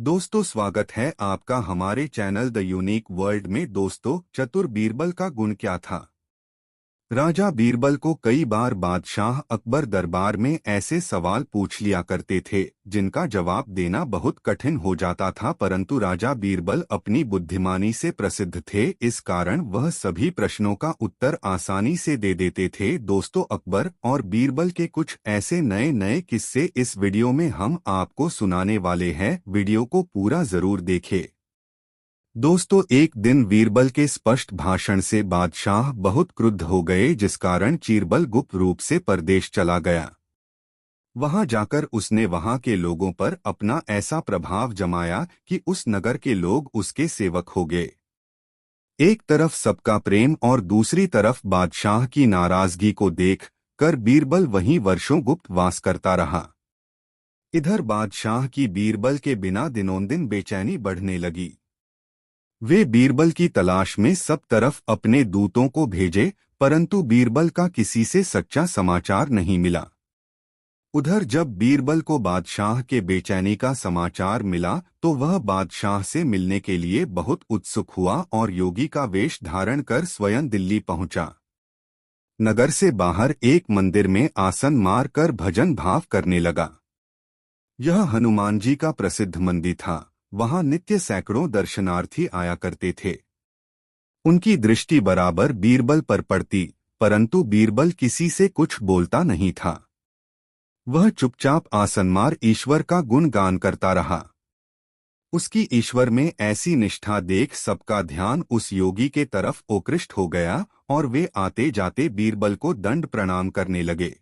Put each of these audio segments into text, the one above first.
दोस्तों, स्वागत है आपका हमारे चैनल द यूनिक वर्ल्ड में। दोस्तों, चतुर बीरबल का गुण क्या था? राजा बीरबल को कई बार बादशाह अकबर दरबार में ऐसे सवाल पूछ लिया करते थे जिनका जवाब देना बहुत कठिन हो जाता था, परंतु राजा बीरबल अपनी बुद्धिमानी से प्रसिद्ध थे। इस कारण वह सभी प्रश्नों का उत्तर आसानी से दे देते थे। दोस्तों, अकबर और बीरबल के कुछ ऐसे नए नए किस्से इस वीडियो में हम आपको सुनाने वाले हैं। वीडियो को पूरा जरूर देखें। दोस्तों, एक दिन बीरबल के स्पष्ट भाषण से बादशाह बहुत क्रुद्ध हो गए, जिस कारण चीरबल गुप्त रूप से परदेश चला गया। वहां जाकर उसने वहां के लोगों पर अपना ऐसा प्रभाव जमाया कि उस नगर के लोग उसके सेवक हो गए। एक तरफ सबका प्रेम और दूसरी तरफ बादशाह की नाराजगी को देख कर बीरबल वहीं वर्षों गुप्त वास करता रहा। इधर बादशाह की बीरबल के बिना दिनोंदिन बेचैनी बढ़ने लगी। वे बीरबल की तलाश में सब तरफ अपने दूतों को भेजे, परंतु बीरबल का किसी से सच्चा समाचार नहीं मिला। उधर जब बीरबल को बादशाह के बेचैनी का समाचार मिला तो वह बादशाह से मिलने के लिए बहुत उत्सुक हुआ और योगी का वेश धारण कर स्वयं दिल्ली पहुंचा। नगर से बाहर एक मंदिर में आसन मार कर भजन भाव करने लगा। यह हनुमान जी का प्रसिद्ध मंदिर था। वहां नित्य सैकड़ों दर्शनार्थी आया करते थे। उनकी दृष्टि बराबर बीरबल पर पड़ती, परंतु बीरबल किसी से कुछ बोलता नहीं था। वह चुपचाप आसनमार ईश्वर का गुणगान करता रहा। उसकी ईश्वर में ऐसी निष्ठा देख सबका ध्यान उस योगी के तरफ आकृष्ट हो गया और वे आते जाते बीरबल को दंड प्रणाम करने लगे।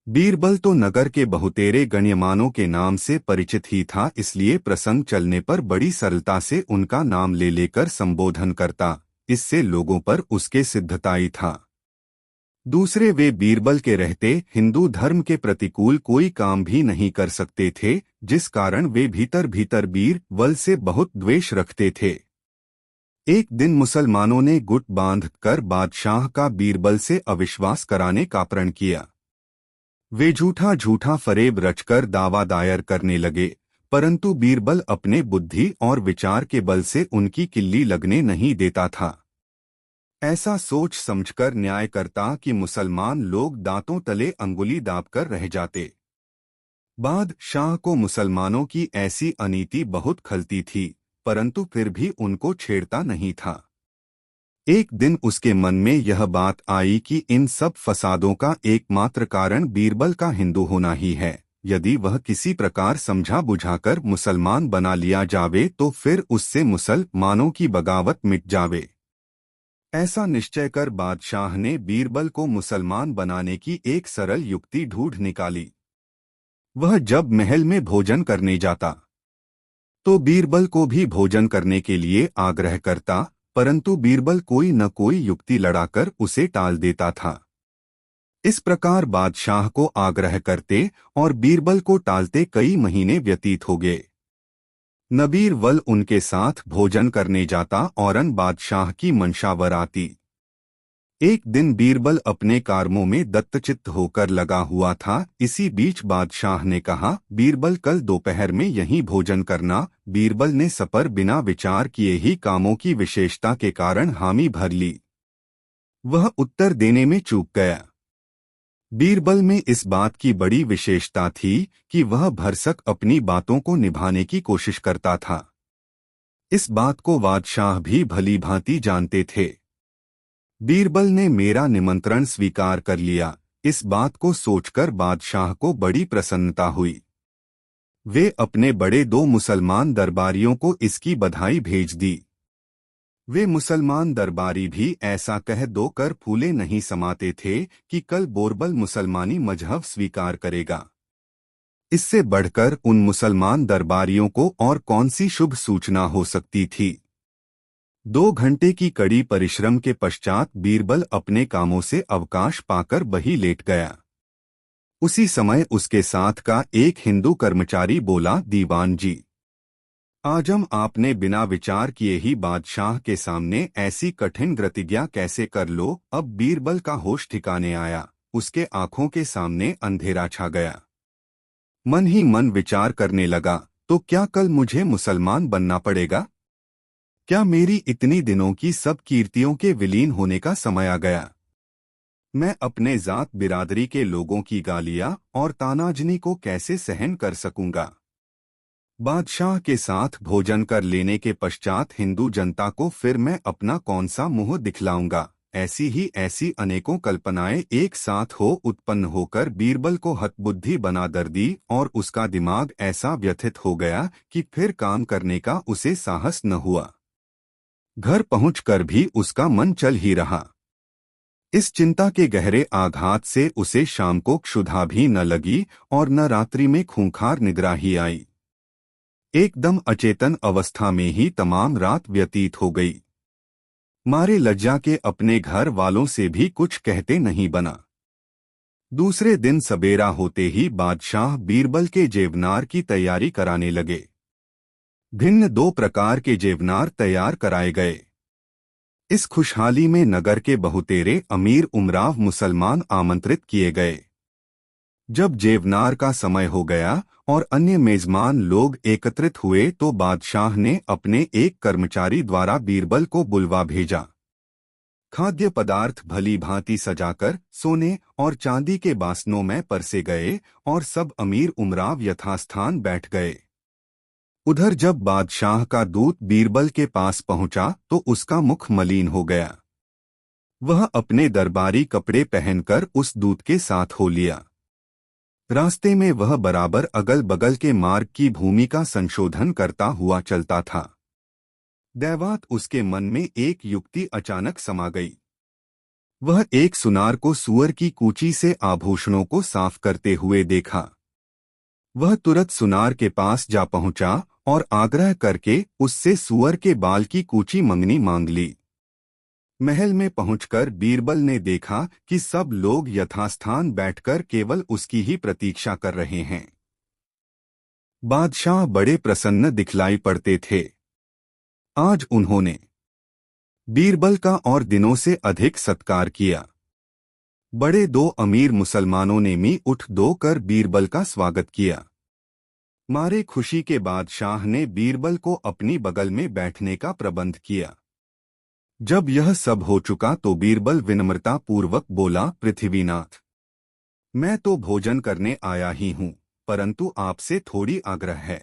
बीरबल तो नगर के बहुतेरे गण्यमानों के नाम से परिचित ही था, इसलिए प्रसंग चलने पर बड़ी सरलता से उनका नाम ले लेकर संबोधन करता। इससे लोगों पर उसके सिद्धताई था। दूसरे, वे बीरबल के रहते हिंदू धर्म के प्रतिकूल कोई काम भी नहीं कर सकते थे, जिस कारण वे भीतर भीतर बीरबल से बहुत द्वेष रखते थे। एक दिन मुसलमानों ने गुट बांध कर बादशाह का बीरबल से अविश्वास कराने का प्रण किया। वे झूठा झूठा फरेब रचकर दावा दायर करने लगे, परंतु बीरबल अपने बुद्धि और विचार के बल से उनकी किल्ली लगने नहीं देता था। ऐसा सोच समझकर न्याय करता कि मुसलमान लोग दांतों तले अंगुली दाबकर रह जाते। बादशाह को मुसलमानों की ऐसी अनीति बहुत खलती थी, परंतु फिर भी उनको छेड़ता नहीं था। एक दिन उसके मन में यह बात आई कि इन सब फसादों का एकमात्र कारण बीरबल का हिंदू होना ही है। यदि वह किसी प्रकार समझा बुझाकर मुसलमान बना लिया जावे तो फिर उससे मुसलमानों की बगावत मिट जावे। ऐसा निश्चय कर बादशाह ने बीरबल को मुसलमान बनाने की एक सरल युक्ति ढूंढ निकाली। वह जब महल में भोजन करने जाता तो बीरबल को भी भोजन करने के लिए आग्रह करता, परंतु बीरबल कोई न कोई युक्ति लड़ाकर उसे टाल देता था। इस प्रकार बादशाह को आग्रह करते और बीरबल को टालते कई महीने व्यतीत हो गए। न बीरबल उनके साथ भोजन करने जाता और न बादशाह की मंशावर आती। एक दिन बीरबल अपने कार्यों में दत्तचित्त होकर लगा हुआ था। इसी बीच बादशाह ने कहा, बीरबल कल दोपहर में यहीं भोजन करना। बीरबल ने सपर बिना विचार किए ही कामों की विशेषता के कारण हामी भर ली। वह उत्तर देने में चूक गया। बीरबल में इस बात की बड़ी विशेषता थी कि वह भरसक अपनी बातों को निभाने की कोशिश करता था। इस बात को बादशाह भी भली भांति जानते थे। बीरबल ने मेरा निमंत्रण स्वीकार कर लिया। इस बात को सोचकर बादशाह को बड़ी प्रसन्नता हुई। वे अपने बड़े दो मुसलमान दरबारियों को इसकी बधाई भेज दी। वे मुसलमान दरबारी भी ऐसा कह दो कर फूले नहीं समाते थे कि कल बीरबल मुसलमानी मजहब स्वीकार करेगा। इससे बढ़कर उन मुसलमान दरबारियों को और कौन सी शुभ सूचना हो सकती थी। 2 घंटे की कड़ी परिश्रम के पश्चात बीरबल अपने कामों से अवकाश पाकर वहीं लेट गया। उसी समय उसके साथ का एक हिंदू कर्मचारी बोला, दीवान जी, आज हम आपने बिना विचार किए ही बादशाह के सामने ऐसी कठिन प्रतिज्ञा कैसे कर लो। अब बीरबल का होश ठिकाने आया। उसके आंखों के सामने अंधेरा छा गया। मन ही मन विचार करने लगा, तो क्या कल मुझे मुसलमान बनना पड़ेगा? क्या मेरी इतनी दिनों की सब कीर्तियों के विलीन होने का समय आ गया? मैं अपने जात बिरादरी के लोगों की गालियां और तानाजनी को कैसे सहन कर सकूंगा? बादशाह के साथ भोजन कर लेने के पश्चात हिंदू जनता को फिर मैं अपना कौन सा मुंह दिखलाऊंगा? ऐसी अनेकों कल्पनाएं एक साथ हो उत्पन्न होकर बीरबल को हतबुद्धि बना दर दी और उसका दिमाग ऐसा व्यथित हो गया कि फिर काम करने का उसे साहस न हुआ। घर पहुंचकर भी उसका मन चल ही रहा। इस चिंता के गहरे आघात से उसे शाम को क्षुधा भी न लगी और न रात्रि में खूंखार निद्रा ही आई। एकदम अचेतन अवस्था में ही तमाम रात व्यतीत हो गई। मारे लज्जा के अपने घर वालों से भी कुछ कहते नहीं बना। दूसरे दिन सबेरा होते ही बादशाह बीरबल के जेवनार की तैयारी कराने लगे। भिन्न दो प्रकार के जेवनार तैयार कराए गए। इस खुशहाली में नगर के बहुतेरे अमीर उमराव मुसलमान आमंत्रित किए गए। जब जेवनार का समय हो गया और अन्य मेजमान लोग एकत्रित हुए तो बादशाह ने अपने एक कर्मचारी द्वारा बीरबल को बुलवा भेजा। खाद्य पदार्थ भली भांति सजाकर सोने और चांदी के बासनों में परसे गए और सब अमीर उमराव यथास्थान बैठ गए। उधर जब बादशाह का दूत बीरबल के पास पहुंचा तो उसका मुख मलिन हो गया। वह अपने दरबारी कपड़े पहनकर उस दूत के साथ हो लिया। रास्ते में वह बराबर अगल बगल के मार्ग की भूमि का संशोधन करता हुआ चलता था। दैवात उसके मन में एक युक्ति अचानक समा गई। वह एक सुनार को सूअर की कूची से आभूषणों को साफ करते हुए देखा। वह तुरंत सुनार के पास जा पहुंचा और आग्रह करके उससे सूअर के बाल की कूची मंगनी मांग ली। महल में पहुंचकर बीरबल ने देखा कि सब लोग यथास्थान बैठकर केवल उसकी ही प्रतीक्षा कर रहे हैं। बादशाह बड़े प्रसन्न दिखलाई पड़ते थे। आज उन्होंने बीरबल का और दिनों से अधिक सत्कार किया। बड़े दो अमीर मुसलमानों ने मी उठ दो कर बीरबल का स्वागत किया। मारे खुशी के बादशाह ने बीरबल को अपनी बगल में बैठने का प्रबंध किया। जब यह सब हो चुका तो बीरबल विनम्रता पूर्वक बोला, पृथ्वीनाथ, मैं तो भोजन करने आया ही हूँ, परंतु आपसे थोड़ी आग्रह है।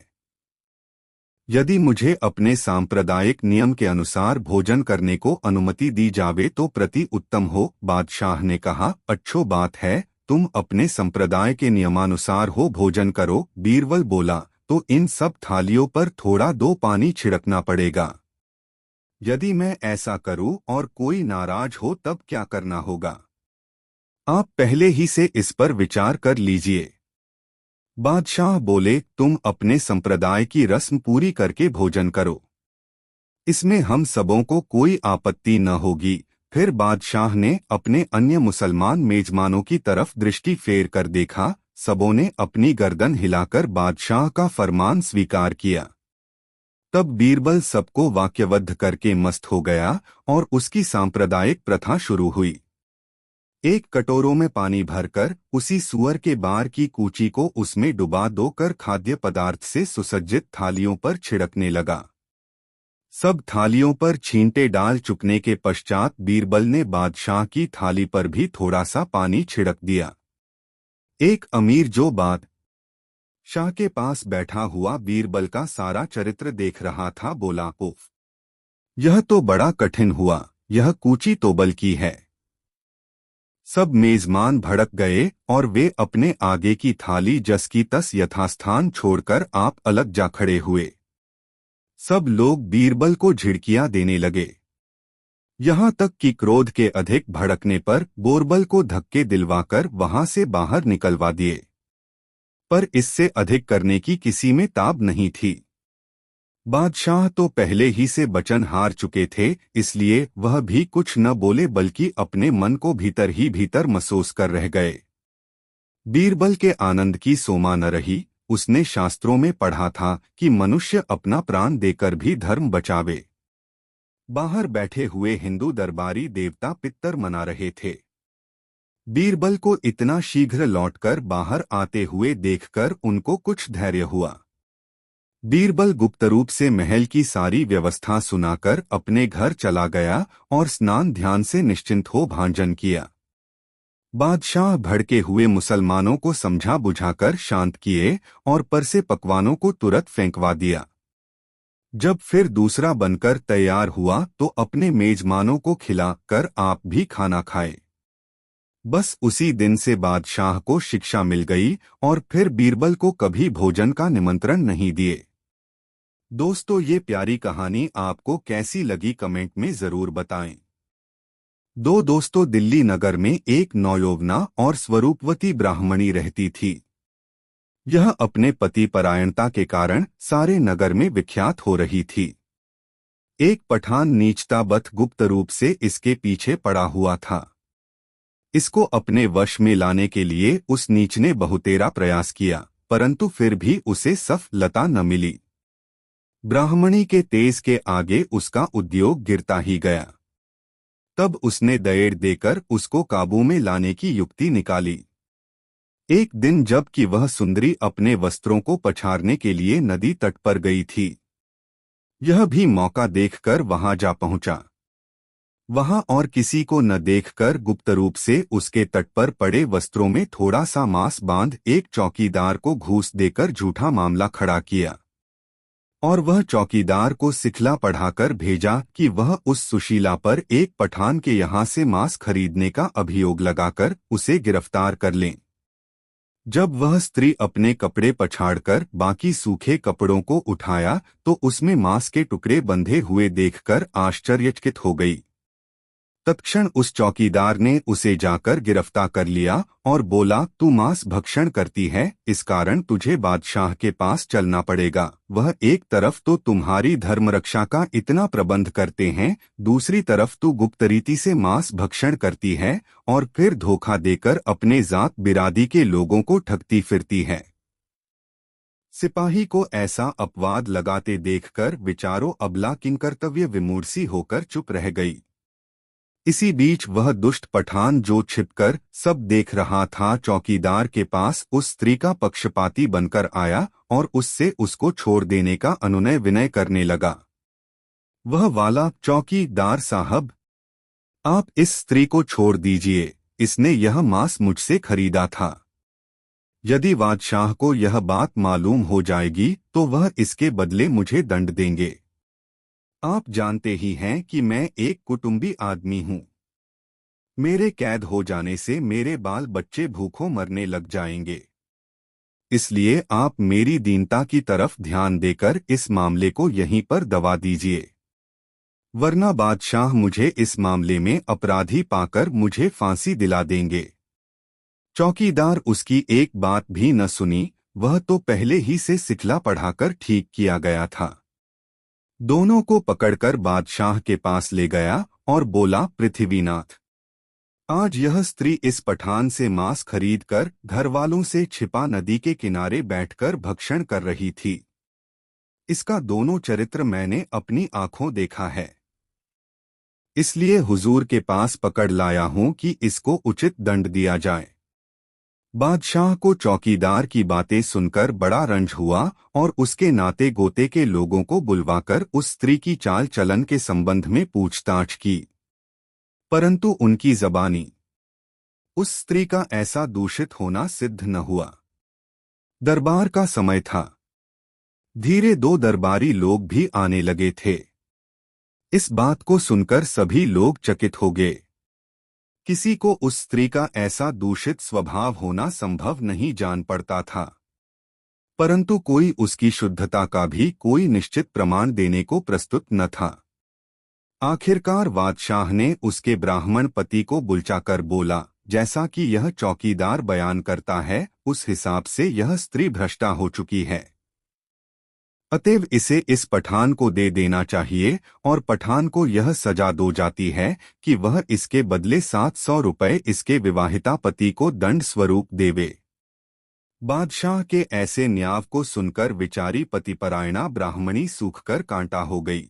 यदि मुझे अपने सांप्रदायिक नियम के अनुसार भोजन करने को अनुमति दी जावे तो प्रति उत्तम हो। बादशाह ने कहा, अच्छो बात है, तुम अपने संप्रदाय के नियमानुसार हो भोजन करो। बीरबल बोला, तो इन सब थालियों पर थोड़ा दो पानी छिड़कना पड़ेगा। यदि मैं ऐसा करूं और कोई नाराज हो तब क्या करना होगा? आप पहले ही से इस पर विचार कर लीजिए। बादशाह बोले, तुम अपने संप्रदाय की रस्म पूरी करके भोजन करो, इसमें हम सबों को कोई आपत्ति न होगी। फिर बादशाह ने अपने अन्य मुसलमान मेजमानों की तरफ दृष्टि फेर कर देखा। सबों ने अपनी गर्दन हिलाकर बादशाह का फरमान स्वीकार किया। तब बीरबल सबको वाक्यबद्ध करके मस्त हो गया और उसकी सांप्रदायिक प्रथा शुरू हुई। एक कटोरों में पानी भरकर उसी सूअर के बार की कूची को उसमें डुबा दो कर खाद्य पदार्थ से सुसज्जित थालियों पर छिड़कने लगा। सब थालियों पर छींटे डाल चुकने के पश्चात बीरबल ने बादशाह की थाली पर भी थोड़ा सा पानी छिड़क दिया। एक अमीर जो बादशाह के पास बैठा हुआ बीरबल का सारा चरित्र देख रहा था बोला, उफ, यह तो बड़ा कठिन हुआ, यह कूची तो बल की है। सब मेजमान भड़क गए और वे अपने आगे की थाली जस की तस यथास्थान छोड़कर आप अलग जा खड़े हुए। सब लोग बीरबल को झिड़कियां देने लगे, यहाँ तक कि क्रोध के अधिक भड़कने पर बोरबल को धक्के दिलवाकर वहां से बाहर निकलवा दिए। पर इससे अधिक करने की किसी में ताब नहीं थी। बादशाह तो पहले ही से वचन हार चुके थे, इसलिए वह भी कुछ न बोले बल्कि अपने मन को भीतर ही भीतर महसूस कर रह गए। बीरबल के आनंद की सोमा न रही। उसने शास्त्रों में पढ़ा था कि मनुष्य अपना प्राण देकर भी धर्म बचावे। बाहर बैठे हुए हिंदू दरबारी देवता पितर मना रहे थे। बीरबल को इतना शीघ्र लौटकर बाहर आते हुए देखकर उनको कुछ धैर्य हुआ। बीरबल गुप्त रूप से महल की सारी व्यवस्था सुनाकर अपने घर चला गया और स्नान ध्यान से निश्चिंत हो भोजन किया। बादशाह भड़के हुए मुसलमानों को समझा बुझाकर शांत किए और परसे पकवानों को तुरंत फेंकवा दिया। जब फिर दूसरा बनकर तैयार हुआ तो अपने मेजमानों को खिलाकर आप भी खाना खाए। बस उसी दिन से बादशाह को शिक्षा मिल गई और फिर बीरबल को कभी भोजन का निमंत्रण नहीं दिए। दोस्तों, ये प्यारी कहानी आपको कैसी लगी कमेंट में जरूर बताएं। दो दोस्तों दिल्ली नगर में एक नौयौवना और स्वरूपवती ब्राह्मणी रहती थी। यह अपने पति परायणता के कारण सारे नगर में विख्यात हो रही थी। एक पठान नीचताबत गुप्त रूप से इसके पीछे पड़ा हुआ था। इसको अपने वश में लाने के लिए उस नीच ने बहुतेरा प्रयास किया, परंतु फिर भी उसे सफलता न मिली। ब्राह्मणी के तेज के आगे उसका उद्योग गिरता ही गया। तब उसने दहेड़ देकर उसको काबू में लाने की युक्ति निकाली। एक दिन जबकि वह सुंदरी अपने वस्त्रों को पछाड़ने के लिए नदी तट पर गई थी, यह भी मौका देखकर वहां जा पहुंचा। वहां और किसी को न देखकर गुप्त रूप से उसके तट पर पड़े वस्त्रों में थोड़ा सा मांस बांध एक चौकीदार को घूस देकर झूठा मामला खड़ा किया और वह चौकीदार को सिखला पढ़ाकर भेजा कि वह उस सुशीला पर एक पठान के यहाँ से मांस खरीदने का अभियोग लगाकर उसे गिरफ्तार कर लें। जब वह स्त्री अपने कपड़े पछाड़कर बाकी सूखे कपड़ों को उठाया तो उसमें मांस के टुकड़े बंधे हुए देखकर आश्चर्यचकित हो गई। तत्क्षण उस चौकीदार ने उसे जाकर गिरफ्तार कर लिया और बोला, तू मांस भक्षण करती है, इस कारण तुझे बादशाह के पास चलना पड़ेगा। वह एक तरफ तो तुम्हारी धर्म रक्षा का इतना प्रबंध करते हैं, दूसरी तरफ तू गुप्त रीति से मांस भक्षण करती है और फिर धोखा देकर अपने जात बिरादी के लोगों को ठगती फिरती है। सिपाही को ऐसा अपवाद लगाते देखकर विचारों अबला किंकर्तव्य विमूढ़ होकर चुप रह गई। इसी बीच वह दुष्ट पठान जो छिपकर सब देख रहा था चौकीदार के पास उस स्त्री का पक्षपाती बनकर आया और उससे उसको छोड़ देने का अनुनय विनय करने लगा। वह वाला, चौकीदार साहब, आप इस स्त्री को छोड़ दीजिए, इसने यह मांस मुझसे खरीदा था। यदि बादशाह को यह बात मालूम हो जाएगी तो वह इसके बदले मुझे दंड देंगे। आप जानते ही हैं कि मैं एक कुटुंबी आदमी हूं। मेरे कैद हो जाने से मेरे बाल बच्चे भूखों मरने लग जाएंगे। इसलिए आप मेरी दीनता की तरफ ध्यान देकर इस मामले को यहीं पर दबा दीजिए, वरना बादशाह मुझे इस मामले में अपराधी पाकर मुझे फांसी दिला देंगे। चौकीदार उसकी एक बात भी न सुनी, वह तो पहले ही से सिखला पढ़ाकर ठीक किया गया था। दोनों को पकड़कर बादशाह के पास ले गया और बोला, पृथ्वीनाथ, आज यह स्त्री इस पठान से मांस खरीदकर घरवालों से छिपा नदी के किनारे बैठकर भक्षण कर रही थी। इसका दोनों चरित्र मैंने अपनी आंखों देखा है, इसलिए हुजूर के पास पकड़ लाया हूं कि इसको उचित दंड दिया जाए। बादशाह को चौकीदार की बातें सुनकर बड़ा रंज हुआ और उसके नाते गोते के लोगों को बुलवाकर उस स्त्री की चाल चलन के संबंध में पूछताछ की, परंतु उनकी जबानी उस स्त्री का ऐसा दूषित होना सिद्ध न हुआ। दरबार का समय था, धीरे दो दरबारी लोग भी आने लगे थे। इस बात को सुनकर सभी लोग चकित हो गए। किसी को उस स्त्री का ऐसा दूषित स्वभाव होना संभव नहीं जान पड़ता था, परंतु कोई उसकी शुद्धता का भी कोई निश्चित प्रमाण देने को प्रस्तुत न था। आखिरकार बादशाह ने उसके ब्राह्मण पति को बुलचाकर बोला, जैसा कि यह चौकीदार बयान करता है उस हिसाब से यह स्त्री भ्रष्टा हो चुकी है, अतएव इसे इस पठान को दे देना चाहिए और पठान को यह सजा दो जाती है कि वह इसके बदले 700 रुपये इसके विवाहिता पति को दंड स्वरूप देवे। बादशाह के ऐसे न्याय को सुनकर विचारी पतिपरायणा ब्राह्मणी सूखकर कांटा हो गई।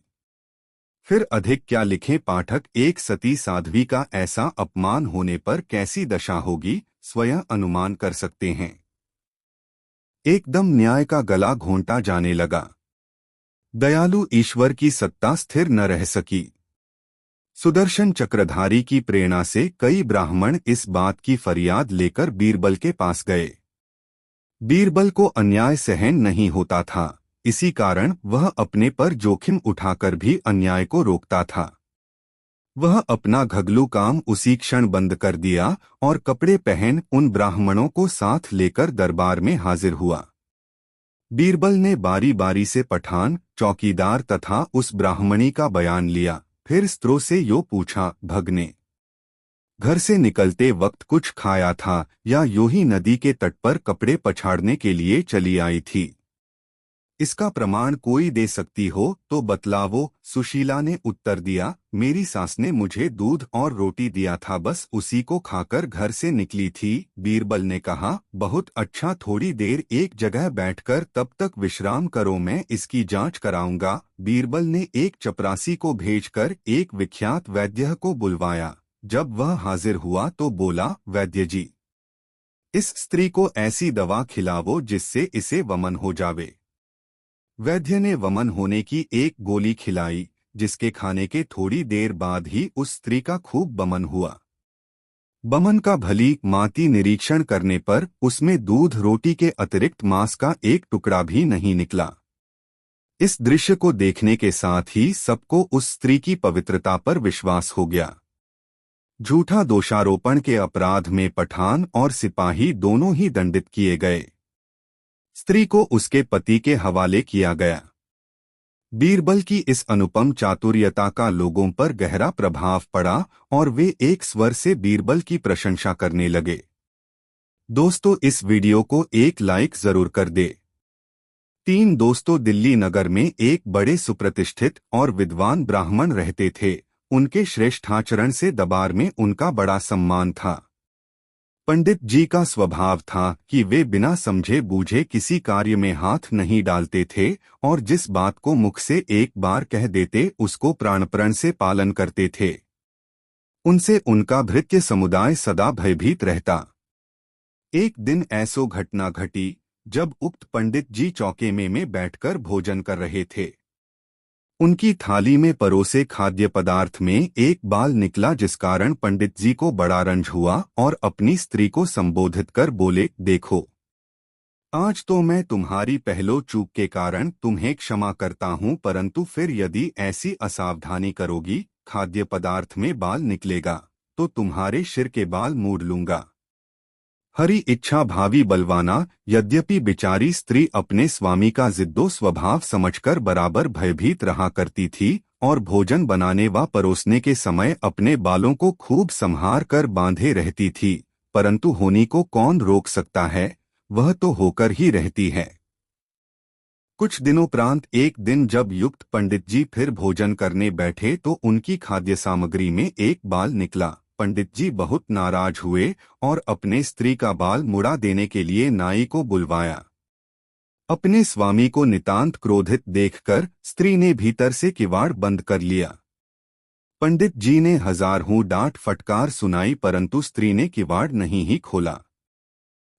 फिर अधिक क्या लिखें पाठक, एक सती साध्वी का ऐसा अपमान होने पर कैसी दशा होगी स्वयं अनुमान कर सकते हैं। एकदम न्याय का गला घोंटा जाने लगा। दयालु ईश्वर की सत्ता स्थिर न रह सकी। सुदर्शन चक्रधारी की प्रेरणा से कई ब्राह्मण इस बात की फरियाद लेकर बीरबल के पास गए। बीरबल को अन्याय सहन नहीं होता था, इसी कारण वह अपने पर जोखिम उठाकर भी अन्याय को रोकता था। वह अपना घगलू काम उसी क्षण बंद कर दिया और कपड़े पहन उन ब्राह्मणों को साथ लेकर दरबार में हाजिर हुआ। बीरबल ने बारी बारी से पठान, चौकीदार तथा उस ब्राह्मणी का बयान लिया, फिर स्त्रों से यो पूछा, भगने घर से निकलते वक्त कुछ खाया था या यूं ही नदी के तट पर कपड़े पछाड़ने के लिए चली आई थी? इसका प्रमाण कोई दे सकती हो तो बतलावो। सुशीला ने उत्तर दिया, मेरी सास ने मुझे दूध और रोटी दिया था, बस उसी को खाकर घर से निकली थी। बीरबल ने कहा, बहुत अच्छा, थोड़ी देर एक जगह बैठकर तब तक विश्राम करो, मैं इसकी जांच कराऊंगा। बीरबल ने एक चपरासी को भेजकर एक विख्यात वैद्य को बुलवाया। जब वह हाजिर हुआ तो बोला, वैद्य जी, इस स्त्री को ऐसी दवा खिलावो जिससे इसे वमन हो जावे। वैद्य ने वमन होने की एक गोली खिलाई, जिसके खाने के थोड़ी देर बाद ही उस स्त्री का खूब बमन हुआ। बमन का भली माती निरीक्षण करने पर उसमें दूध रोटी के अतिरिक्त मांस का एक टुकड़ा भी नहीं निकला। इस दृश्य को देखने के साथ ही सबको उस स्त्री की पवित्रता पर विश्वास हो गया। झूठा दोषारोपण के अपराध में पठान और सिपाही दोनों ही दंडित किए गए। स्त्री को उसके पति के हवाले किया गया। बीरबल की इस अनुपम चातुर्यता का लोगों पर गहरा प्रभाव पड़ा और वे एक स्वर से बीरबल की प्रशंसा करने लगे। दोस्तों, इस वीडियो को एक लाइक जरूर कर दे। 3 दोस्तों दिल्ली नगर में एक बड़े सुप्रतिष्ठित और विद्वान ब्राह्मण रहते थे। उनके श्रेष्ठाचरण से दरबार में उनका बड़ा सम्मान था। पंडित जी का स्वभाव था कि वे बिना समझे बूझे किसी कार्य में हाथ नहीं डालते थे और जिस बात को मुख से एक बार कह देते उसको प्राणपण से पालन करते थे। उनसे उनका भृत्य समुदाय सदा भयभीत रहता। एक दिन ऐसो घटना घटी जब उक्त पंडित जी चौके में बैठकर भोजन कर रहे थे। उनकी थाली में परोसे खाद्य पदार्थ में एक बाल निकला, जिस कारण पंडित जी को बड़ा रंज हुआ और अपनी स्त्री को संबोधित कर बोले, देखो, आज तो मैं तुम्हारी पहलो चूक के कारण तुम्हें क्षमा करता हूँ, परंतु फिर यदि ऐसी असावधानी करोगी, खाद्य पदार्थ में बाल निकलेगा तो तुम्हारे सिर के बाल मूड़ लूंगा। हरी इच्छा भावी बलवाना। यद्यपि बिचारी स्त्री अपने स्वामी का जिद्दो स्वभाव समझकर बराबर भयभीत रहा करती थी और भोजन बनाने व परोसने के समय अपने बालों को खूब संभार कर बांधे रहती थी, परंतु होनी को कौन रोक सकता है, वह तो होकर ही रहती है। कुछ दिनों एक दिन जब युक्त पंडित जी फिर भोजन करने बैठे तो उनकी खाद्य सामग्री में एक बाल निकला। पंडित जी बहुत नाराज हुए और अपने स्त्री का बाल मुड़ा देने के लिए नाई को बुलवाया। अपने स्वामी को नितांत क्रोधित देखकर स्त्री ने भीतर से किवाड़ बंद कर लिया। पंडित जी ने हजारों डांट फटकार सुनाई, परंतु स्त्री ने किवाड़ नहीं ही खोला।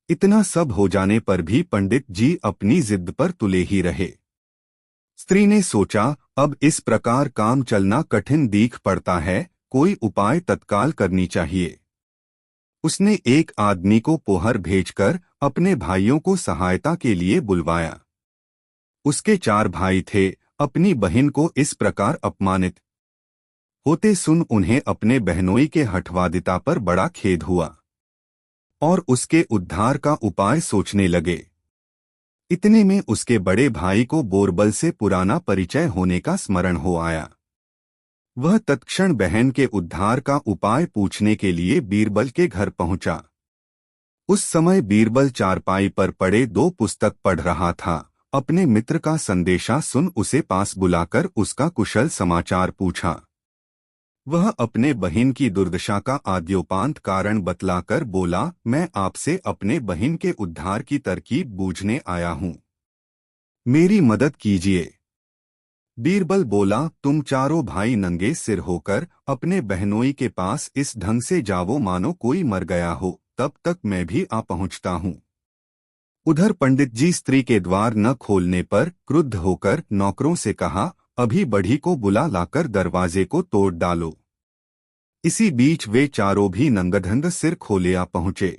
इतना सब हो जाने पर भी पंडित जी अपनी जिद पर तुले ही रहे। स्त्री ने सोचा, अब इस प्रकार काम चलना कठिन दिख पड़ता है, कोई उपाय तत्काल करनी चाहिए। उसने एक आदमी को पोहर भेजकर अपने भाइयों को सहायता के लिए बुलवाया। उसके 4 भाई थे। अपनी बहन को इस प्रकार अपमानित होते सुन उन्हें अपने बहनोई के हठवादिता पर बड़ा खेद हुआ और उसके उद्धार का उपाय सोचने लगे। इतने में उसके बड़े भाई को बोरबल से पुराना परिचय होने का स्मरण हो आया। वह तत्क्षण बहन के उद्धार का उपाय पूछने के लिए बीरबल के घर पहुंचा। उस समय बीरबल चारपाई पर पड़े 2 पुस्तक पढ़ रहा था। अपने मित्र का संदेशा सुन उसे पास बुलाकर उसका कुशल समाचार पूछा। वह अपने बहन की दुर्दशा का आद्योपांत कारण बतलाकर बोला, मैं आपसे अपने बहन के उद्धार की तरकीब बूझने आया हूँ, मेरी मदद कीजिए। बीरबल बोला, तुम चारों भाई नंगे सिर होकर अपने बहनोई के पास इस ढंग से जावो मानो कोई मर गया हो, तब तक मैं भी आ पहुंचता हूँ। उधर पंडित जी स्त्री के द्वार न खोलने पर क्रुद्ध होकर नौकरों से कहा, अभी बढ़ी को बुला लाकर दरवाजे को तोड़ डालो। इसी बीच वे चारों भी नंगधंग सिर खोले आ पहुंचे।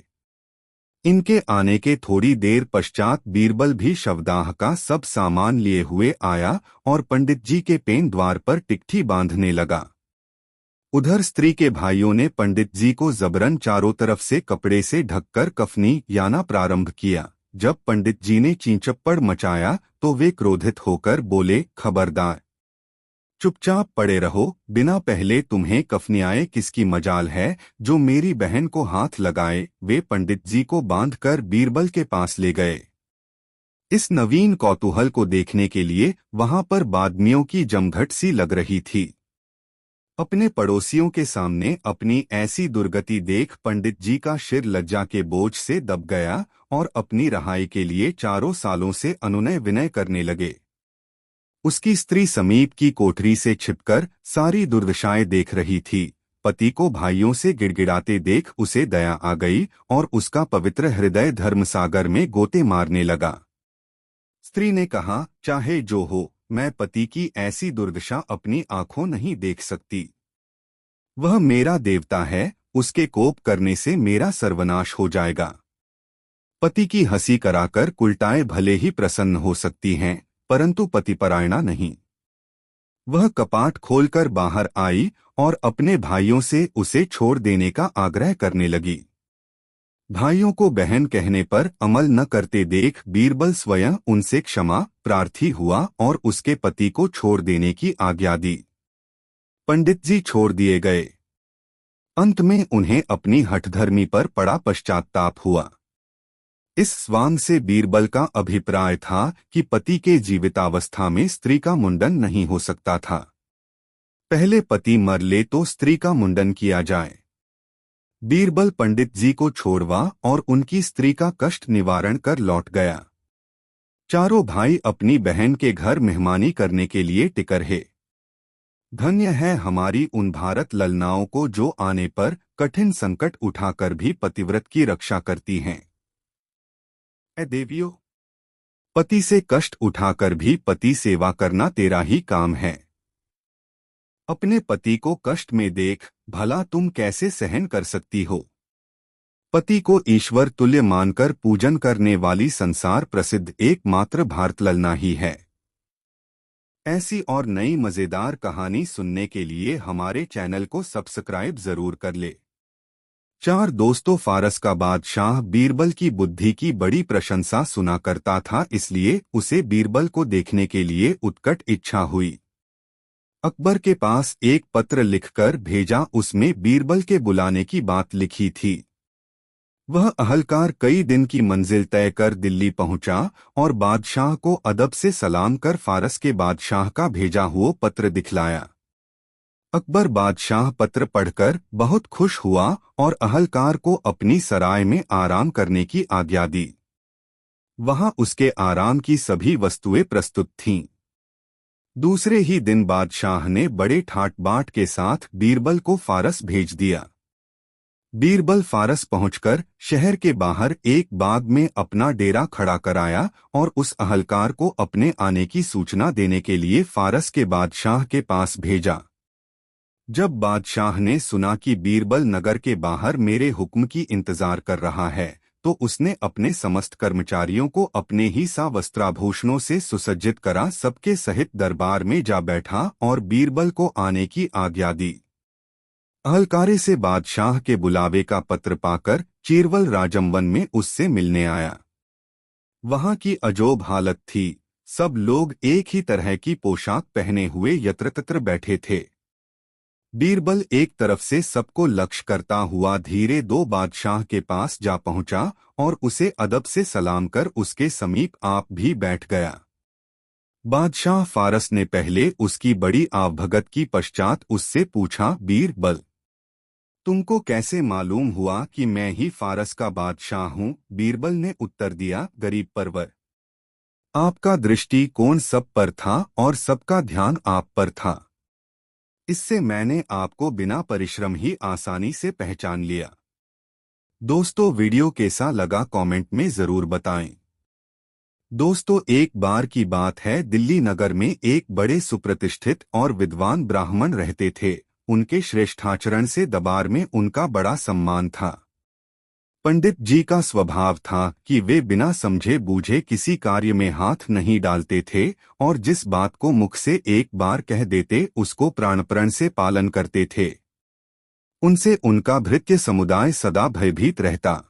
इनके आने के थोड़ी देर पश्चात बीरबल भी शवदाह का सब सामान लिए हुए आया और पंडित जी के पेन द्वार पर टिकठी बांधने लगा। उधर स्त्री के भाइयों ने पंडित जी को जबरन चारों तरफ से कपड़े से ढककर कफनी याना प्रारंभ किया। जब पंडित जी ने चींचप्पड़ मचाया तो वे क्रोधित होकर बोले, खबरदार, चुपचाप पड़े रहो, बिना पहले तुम्हें कफनियाए किसकी मजाल है जो मेरी बहन को हाथ लगाए। वे पंडित जी को बांधकर बीरबल के पास ले गए। इस नवीन कौतूहल को देखने के लिए वहां पर बादमियों की जमघट सी लग रही थी। अपने पड़ोसियों के सामने अपनी ऐसी दुर्गति देख पंडित जी का सिर लज्जा के बोझ से दब गया और अपनी रहाई के लिए चारों सालों से अनुनय विनय करने लगे। उसकी स्त्री समीप की कोठरी से छिपकर सारी दुर्दशाएं देख रही थी। पति को भाइयों से गिड़गिड़ाते देख उसे दया आ गई और उसका पवित्र हृदय धर्मसागर में गोते मारने लगा। स्त्री ने कहा, चाहे जो हो, मैं पति की ऐसी दुर्दशा अपनी आंखों नहीं देख सकती। वह मेरा देवता है, उसके कोप करने से मेरा सर्वनाश हो जाएगा। पति की हंसी कराकर कुलटाएं भले ही प्रसन्न हो सकती हैं, परंतु पतिपरायणा नहीं। वह कपाट खोलकर बाहर आई और अपने भाइयों से उसे छोड़ देने का आग्रह करने लगी। भाइयों को बहन कहने पर अमल न करते देख बीरबल स्वयं उनसे क्षमा प्रार्थी हुआ और उसके पति को छोड़ देने की आज्ञा दी। पंडित जी छोड़ दिए गए। अंत में उन्हें अपनी हठधर्मी पर बड़ा पश्चात्ताप हुआ। इस स्वांग से बीरबल का अभिप्राय था कि पति के जीवितावस्था में स्त्री का मुंडन नहीं हो सकता था। पहले पति मर ले तो स्त्री का मुंडन किया जाए। बीरबल पंडित जी को छोड़वा और उनकी स्त्री का कष्ट निवारण कर लौट गया। चारों भाई अपनी बहन के घर मेहमानी करने के लिए टिक रहे। धन्य है हमारी उन भारत ललनाओं को जो आने पर कठिन संकट उठाकर भी पतिव्रत की रक्षा करती हैं। ऐ देवियों, पति से कष्ट उठाकर भी पति सेवा करना तेरा ही काम है। अपने पति को कष्ट में देख भला तुम कैसे सहन कर सकती हो। पति को ईश्वर तुल्य मानकर पूजन करने वाली संसार प्रसिद्ध एकमात्र भारत ललना ही है। ऐसी और नई मजेदार कहानी सुनने के लिए हमारे चैनल को सब्सक्राइब जरूर कर ले। चार दोस्तों, फारस का बादशाह बीरबल की बुद्धि की बड़ी प्रशंसा सुना करता था, इसलिए उसे बीरबल को देखने के लिए उत्कट इच्छा हुई। अकबर के पास एक पत्र लिखकर भेजा। उसमें बीरबल के बुलाने की बात लिखी थी। वह अहलकार कई दिन की मंजिल तय कर दिल्ली पहुंचा और बादशाह को अदब से सलाम कर फारस के बादशाह का भेजा हुआ पत्र दिखलाया। अकबर बादशाह पत्र पढ़कर बहुत खुश हुआ और अहलकार को अपनी सराय में आराम करने की आज्ञा दी। वहां उसके आराम की सभी वस्तुएं प्रस्तुत थीं। दूसरे ही दिन बादशाह ने बड़े ठाट बाट के साथ बीरबल को फारस भेज दिया। बीरबल फारस पहुंचकर शहर के बाहर एक बाग में अपना डेरा खड़ा कराया और उस अहलकार को अपने आने की सूचना देने के लिए फारस के बादशाह के पास भेजा। जब बादशाह ने सुना कि बीरबल नगर के बाहर मेरे हुक्म की इंतजार कर रहा है, तो उसने अपने समस्त कर्मचारियों को अपने ही सा वस्त्राभूषणों से सुसज्जित करा सबके सहित दरबार में जा बैठा और बीरबल को आने की आज्ञा दी। अहलकारे से बादशाह के बुलावे का पत्र पाकर चीरवल राजमवन में उससे मिलने आया। वहां की अजोब हालत थी। सब लोग एक ही तरह की पोशाक पहने हुए यत्र तत्र बैठे थे। बीरबल एक तरफ से सबको लक्ष्य करता हुआ धीरे दो बादशाह के पास जा पहुंचा और उसे अदब से सलाम कर उसके समीप आप भी बैठ गया। बादशाह फारस ने पहले उसकी बड़ी आवभगत की पश्चात उससे पूछा, बीरबल, तुमको कैसे मालूम हुआ कि मैं ही फारस का बादशाह हूं? बीरबल ने उत्तर दिया, गरीब परवर, आपका दृष्टिकोण सब पर था और सबका ध्यान आप पर था। इससे मैंने आपको बिना परिश्रम ही आसानी से पहचान लिया। दोस्तों, वीडियो कैसा लगा कमेंट में जरूर बताएं। दोस्तों, एक बार की बात है, दिल्ली नगर में एक बड़े सुप्रतिष्ठित और विद्वान ब्राह्मण रहते थे। उनके श्रेष्ठाचरण से दरबार में उनका बड़ा सम्मान था। पंडित जी का स्वभाव था कि वे बिना समझे बूझे किसी कार्य में हाथ नहीं डालते थे और जिस बात को मुख से एक बार कह देते उसको प्राणपण से पालन करते थे। उनसे उनका भृत्य समुदाय सदा भयभीत रहता।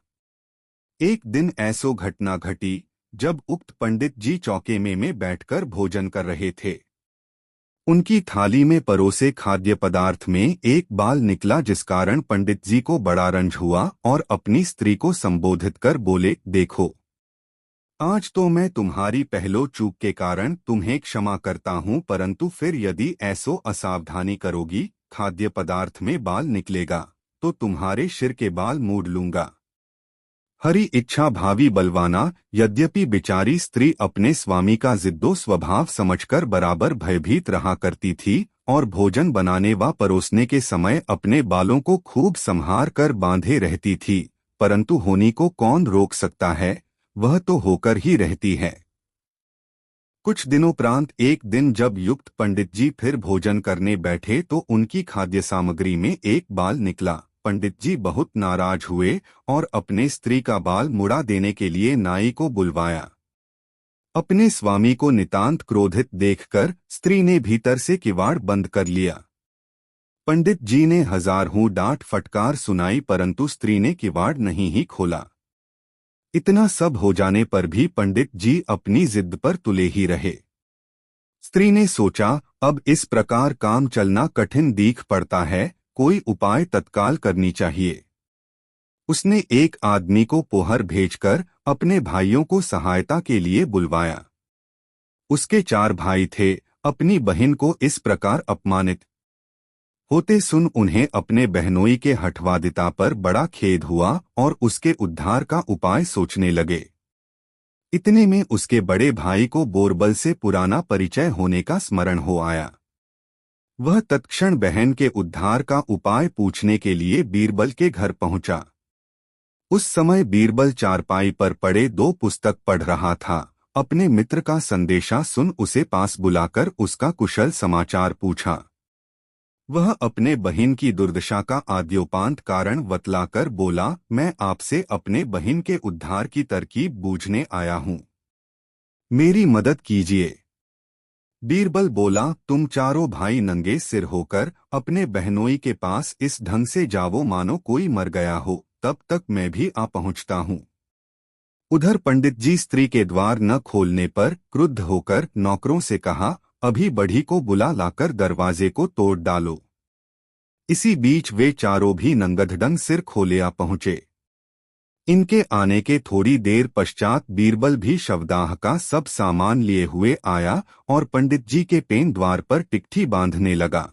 एक दिन ऐसो घटना घटी जब उक्त पंडित जी चौके में बैठकर भोजन कर रहे थे। उनकी थाली में परोसे खाद्य पदार्थ में एक बाल निकला, जिस कारण पंडित जी को बड़ा रंज हुआ और अपनी स्त्री को संबोधित कर बोले, देखो, आज तो मैं तुम्हारी पहलो चूक के कारण तुम्हें क्षमा करता हूँ, परंतु फिर यदि ऐसो असावधानी करोगी, खाद्य पदार्थ में बाल निकलेगा तो तुम्हारे सिर के बाल मूड लूंगा। हरी इच्छा भावी बलवाना। यद्यपि बिचारी स्त्री अपने स्वामी का जिद्दो स्वभाव समझकर बराबर भयभीत रहा करती थी और भोजन बनाने व परोसने के समय अपने बालों को खूब संभार कर बांधे रहती थी, परंतु होनी को कौन रोक सकता है, वह तो होकर ही रहती है। कुछ दिनों एक दिन जब युक्त पंडित जी फिर भोजन करने बैठे तो उनकी खाद्य सामग्री में एक बाल निकला। पंडित जी बहुत नाराज हुए और अपने स्त्री का बाल मुड़ा देने के लिए नाई को बुलवाया। अपने स्वामी को नितांत क्रोधित देखकर स्त्री ने भीतर से किवाड़ बंद कर लिया। पंडित जी ने हजारों डांट फटकार सुनाई, परंतु स्त्री ने किवाड़ नहीं ही खोला। इतना सब हो जाने पर भी पंडित जी अपनी जिद पर तुले ही रहे। स्त्री ने सोचा, अब इस प्रकार काम चलना कठिन दिख पड़ता है, कोई उपाय तत्काल करनी चाहिए। उसने एक आदमी को पोहर भेजकर अपने भाइयों को सहायता के लिए बुलवाया। उसके 4 भाई थे। अपनी बहन को इस प्रकार अपमानित होते सुन उन्हें अपने बहनोई के हठवादिता पर बड़ा खेद हुआ और उसके उद्धार का उपाय सोचने लगे। इतने में उसके बड़े भाई को बोरबल से पुराना परिचय होने का स्मरण हो आया। वह तत्क्षण बहन के उद्धार का उपाय पूछने के लिए बीरबल के घर पहुंचा। उस समय बीरबल चारपाई पर पड़े 2 पुस्तक पढ़ रहा था। अपने मित्र का संदेशा सुन उसे पास बुलाकर उसका कुशल समाचार पूछा। वह अपने बहन की दुर्दशा का आद्योपांत कारण बतलाकर बोला, मैं आपसे अपने बहन के उद्धार की तरकीब बूझने आया हूँ, मेरी मदद कीजिए। बीरबल बोला, तुम चारों भाई नंगे सिर होकर अपने बहनोई के पास इस ढंग से जावो मानो कोई मर गया हो, तब तक मैं भी आ पहुँचता हूँ। उधर पंडित जी स्त्री के द्वार न खोलने पर क्रुद्ध होकर नौकरों से कहा, अभी बढ़ी को बुला लाकर दरवाजे को तोड़ डालो। इसी बीच वे चारों भी नंगधड़ंग सिर खोले आ पहुंचे। इनके आने के थोड़ी देर पश्चात बीरबल भी शवदाह का सब सामान लिए हुए आया और पंडित जी के पेन द्वार पर टिकठी बांधने लगा।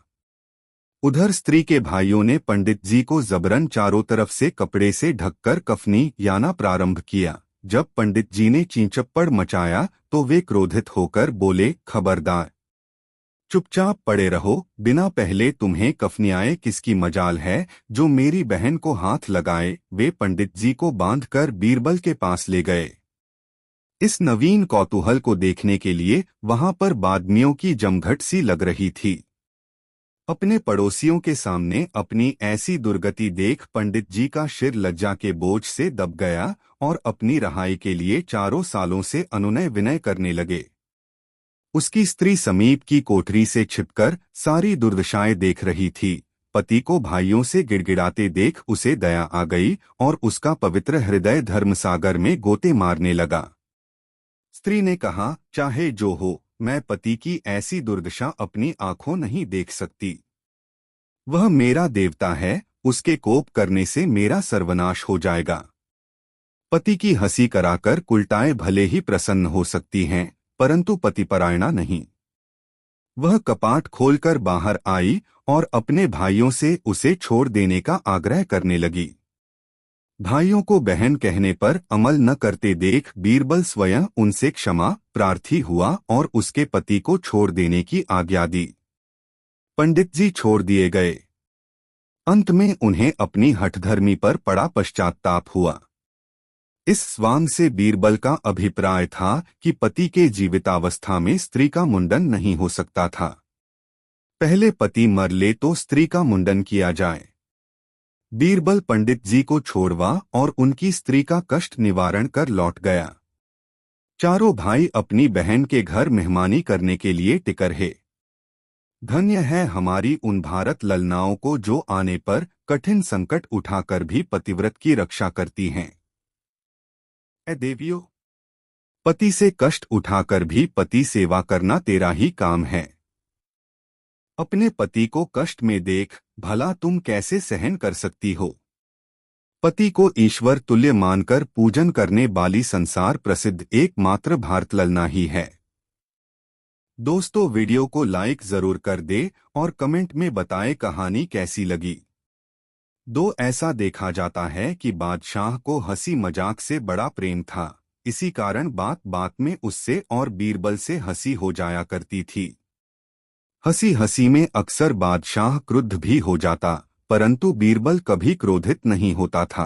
उधर स्त्री के भाइयों ने पंडित जी को जबरन चारों तरफ से कपड़े से ढककर कफनी याना प्रारंभ किया। जब पंडित जी ने चींचप्पड़ मचाया तो वे क्रोधित होकर बोले, खबरदार, चुपचाप पड़े रहो, बिना पहले तुम्हें कफनियाए किसकी मजाल है जो मेरी बहन को हाथ लगाए। वे पंडित जी को बांधकर बीरबल के पास ले गए। इस नवीन कौतूहल को देखने के लिए वहां पर बादमियों की जमघट सी लग रही थी। अपने पड़ोसियों के सामने अपनी ऐसी दुर्गति देख पंडित जी का सिर लज्जा के बोझ से दब गया और अपनी रहाई के लिए 4 सालों से अनुनय विनय करने लगे। उसकी स्त्री समीप की कोठरी से छिपकर सारी दुर्दशाएं देख रही थी। पति को भाइयों से गिड़गिड़ाते देख उसे दया आ गई और उसका पवित्र हृदय धर्मसागर में गोते मारने लगा। स्त्री ने कहा, चाहे जो हो, मैं पति की ऐसी दुर्दशा अपनी आंखों नहीं देख सकती। वह मेरा देवता है, उसके कोप करने से मेरा सर्वनाश हो जाएगा। पति की हंसी कराकर कुलटाएं भले ही प्रसन्न हो सकती हैं, परंतु पतिपरायणा नहीं। वह कपाट खोलकर बाहर आई और अपने भाइयों से उसे छोड़ देने का आग्रह करने लगी। भाइयों को बहन कहने पर अमल न करते देख बीरबल स्वयं उनसे क्षमा प्रार्थी हुआ और उसके पति को छोड़ देने की आज्ञा दी। पंडित जी छोड़ दिए गए। अंत में उन्हें अपनी हठधर्मी पर बड़ा पश्चात्ताप हुआ। इस स्वांग से बीरबल का अभिप्राय था कि पति के जीवितावस्था में स्त्री का मुंडन नहीं हो सकता था। पहले पति मर ले तो स्त्री का मुंडन किया जाए। बीरबल पंडित जी को छोड़वा और उनकी स्त्री का कष्ट निवारण कर लौट गया। चारों भाई अपनी बहन के घर मेहमानी करने के लिए टिक रहे। धन्य है हमारी उन भारत ललनाओं को जो आने पर कठिन संकट उठाकर भी पतिव्रत की रक्षा करती हैं। ए देवियों, पति से कष्ट उठाकर भी पति सेवा करना तेरा ही काम है। अपने पति को कष्ट में देख भला तुम कैसे सहन कर सकती हो। पति को ईश्वर तुल्य मानकर पूजन करने वाली संसार प्रसिद्ध एकमात्र भारत ललना ही है। दोस्तों, वीडियो को लाइक जरूर कर दे और कमेंट में बताएं कहानी कैसी लगी। ऐसा देखा जाता है कि बादशाह को हंसी मजाक से बड़ा प्रेम था। इसी कारण बात बात में उससे और बीरबल से हंसी हो जाया करती थी। हंसी हंसी में अक्सर बादशाह क्रुद्ध भी हो जाता, परंतु बीरबल कभी क्रोधित नहीं होता था।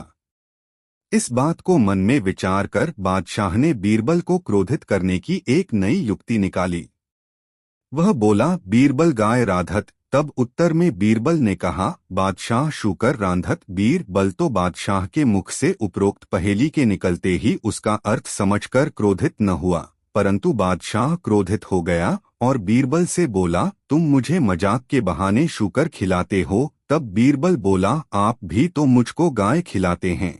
इस बात को मन में विचार कर बादशाह ने बीरबल को क्रोधित करने की एक नई युक्ति निकाली। वह बोला, बीरबल गाय राधत। तब उत्तर में बीरबल ने कहा, बादशाह शूकर रांधत। बीरबल तो बादशाह के मुख से उपरोक्त पहेली के निकलते ही उसका अर्थ समझकर क्रोधित न हुआ, परंतु बादशाह क्रोधित हो गया और बीरबल से बोला, तुम मुझे मजाक के बहाने शूकर खिलाते हो। तब बीरबल बोला, आप भी तो मुझको गाय खिलाते हैं।